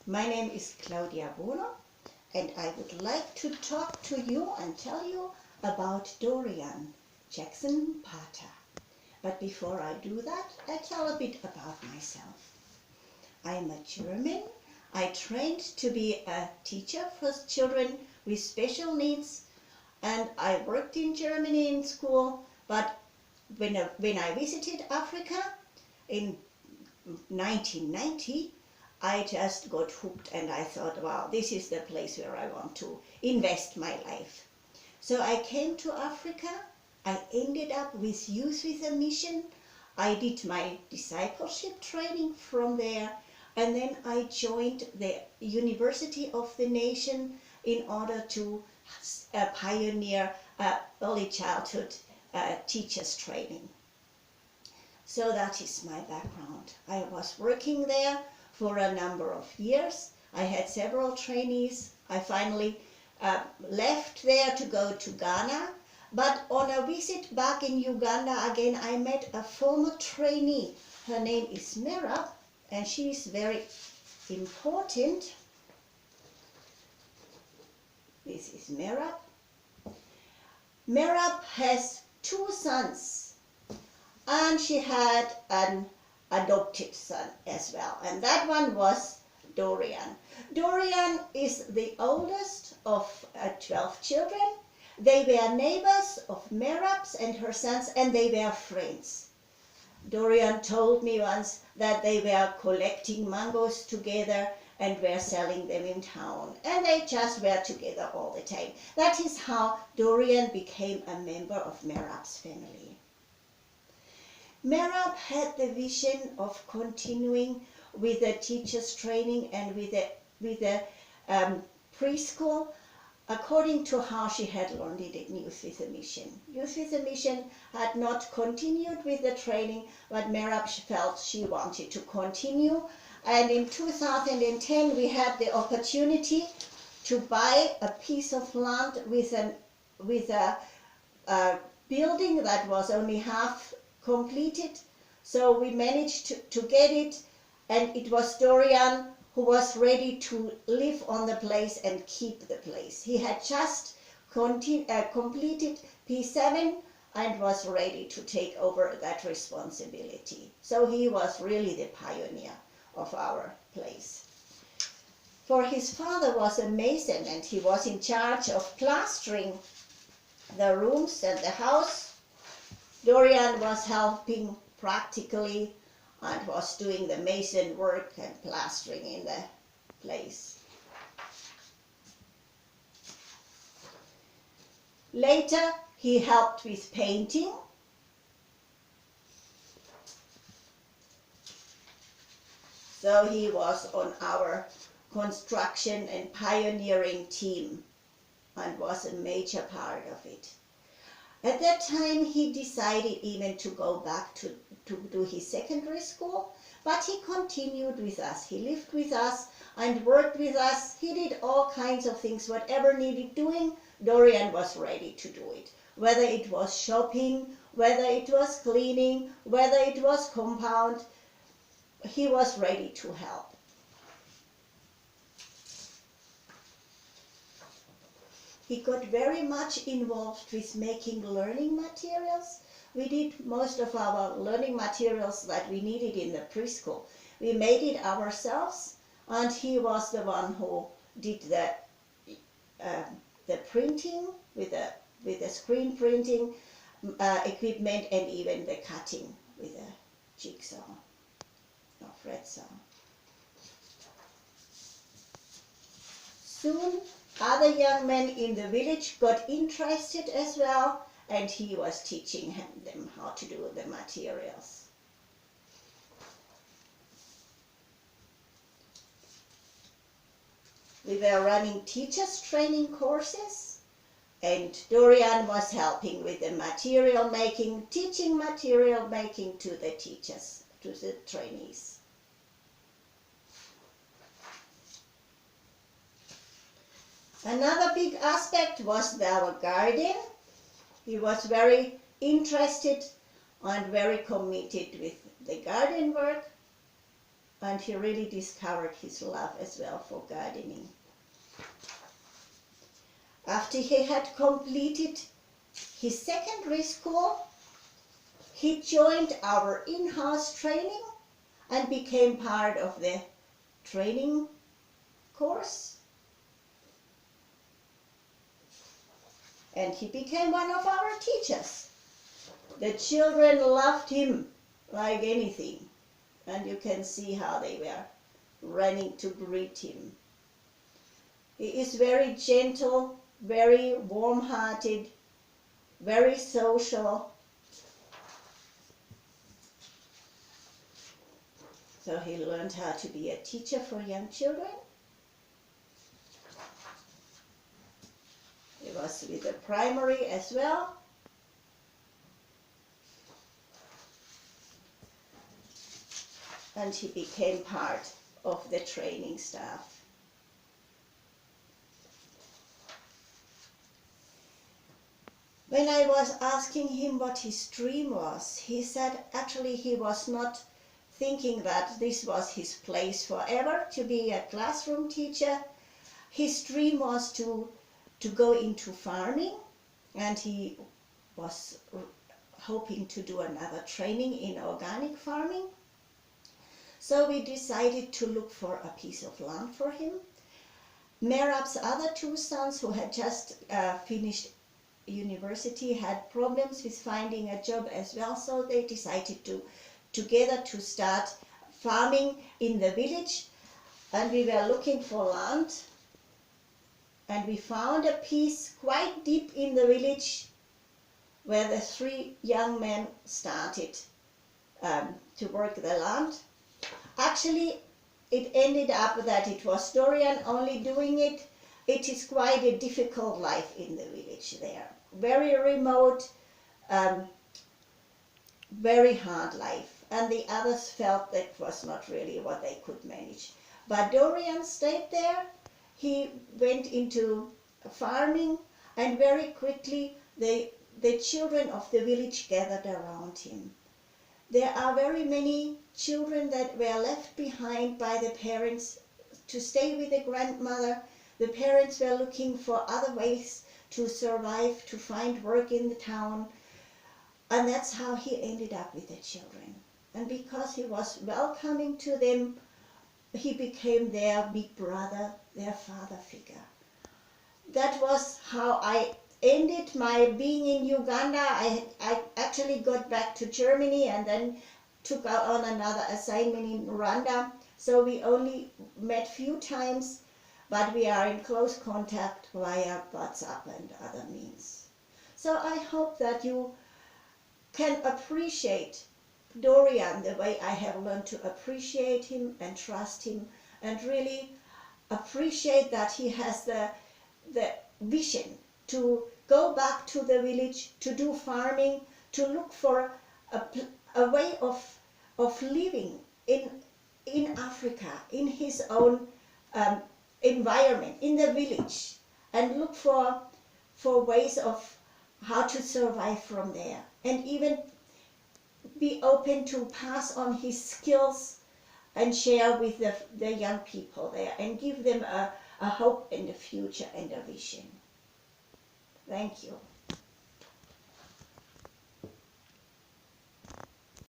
My name is Claudia Bohner, and I would like to talk to you and tell you about Dorian, Jackson Mpaata. But before I do that, I tell a bit about myself. I am a German. I trained to be a teacher for children with special needs, and I worked in Germany in school, but when I visited Africa in 1990, I just got hooked and I thought, wow, this is the place where I want to invest my life. So I came to Africa. I ended up with Youth with a Mission. I did my discipleship training from there, and then I joined the University of the Nation in order to pioneer early childhood teachers training. So that is my background. I was working there for a number of years. I had several trainees. I finally left there to go to Ghana. But on a visit back in Uganda again, I met a former trainee. Her name is Merab, and she is very important. This is Merab. Merab has 2 sons, and she had an adopted son as well, and that one was Dorian. Dorian is the oldest of 12 children. They were neighbors of Merab's and her sons, and they were friends. Dorian told me once that they were collecting mangoes together and were selling them in town, and they just were together all the time. That is how Dorian became a member of Merab's family. Merab had the vision of continuing with the teachers training and with the preschool according to how she had learned it in Youth with a Mission. Youth with a Mission had not continued with the training, but Merab felt she wanted to continue. And in 2010 we had the opportunity to buy a piece of land with a building that was only half completed. So we managed to get it, and it was Dorian who was ready to live on the place and keep the place. He had just completed P7 and was ready to take over that responsibility. So he was really the pioneer of our place. For his father was a mason, and he was in charge of plastering the rooms and the house. Dorian was helping practically and was doing the mason work and plastering in the place. Later, he helped with painting. So he was on our construction and pioneering team and was a major part of it. At that time, he decided even to go back to do his secondary school, but he continued with us. He lived with us and worked with us. He did all kinds of things. Whatever needed doing, Dorian was ready to do it. Whether it was shopping, whether it was cleaning, whether it was compound, he was ready to help. He got very much involved with making learning materials. We did most of our learning materials that we needed in the preschool. We made it ourselves, and he was the one who did the printing with the screen printing equipment, and even the cutting with a jigsaw or fret saw. Soon, other young men in the village got interested as well, and he was teaching them how to do the materials. We were running teachers training courses, and Dorian was helping with the material making, teaching material making to the teachers, to the trainees. Another big aspect was our garden. He was very interested and very committed with the garden work. and he really discovered his love as well for gardening. After he had completed his secondary school, he joined our in-house training and became part of the training course. And he became one of our teachers. The children loved him like anything. And you can see how they were running to greet him. He is very gentle, very warm-hearted, very social. So he learned how to be a teacher for young children. He was with the primary as well. And he became part of the training staff. When I was asking him what his dream was, he said actually he was not thinking that this was his place forever, to be a classroom teacher. His dream was to go into farming, and he was hoping to do another training in organic farming. So we decided to look for a piece of land for him. Merab's other two sons, who had just finished university, had problems with finding a job as well, so they decided together to start farming in the village. And we were looking for land, and we found a piece quite deep in the village where the three young men started to work the land. Actually, it ended up that it was Dorian only doing it. It is quite a difficult life in the village there. Very remote, very hard life. And the others felt that was not really what they could manage. But Dorian stayed there. He went into farming, and very quickly the children of the village gathered around him. There are very many children that were left behind by the parents to stay with the grandmother. The parents were looking for other ways to survive, to find work in the town. And that's how he ended up with the children. And because he was welcoming to them, he became their big brother, their father figure. That was how I ended my being in Uganda. I actually got back to Germany and then took on another assignment in Rwanda. So we only met few times, but we are in close contact via WhatsApp and other means. So I hope that you can appreciate Dorian the way I have learned to appreciate him and trust him, and really appreciate that he has the vision to go back to the village, to do farming, to look for a way of living in Africa, in his own environment, in the village, and look for ways of how to survive from there, and even be open to pass on his skills and share with the young people there, and give them a hope in the future and a vision. Thank you.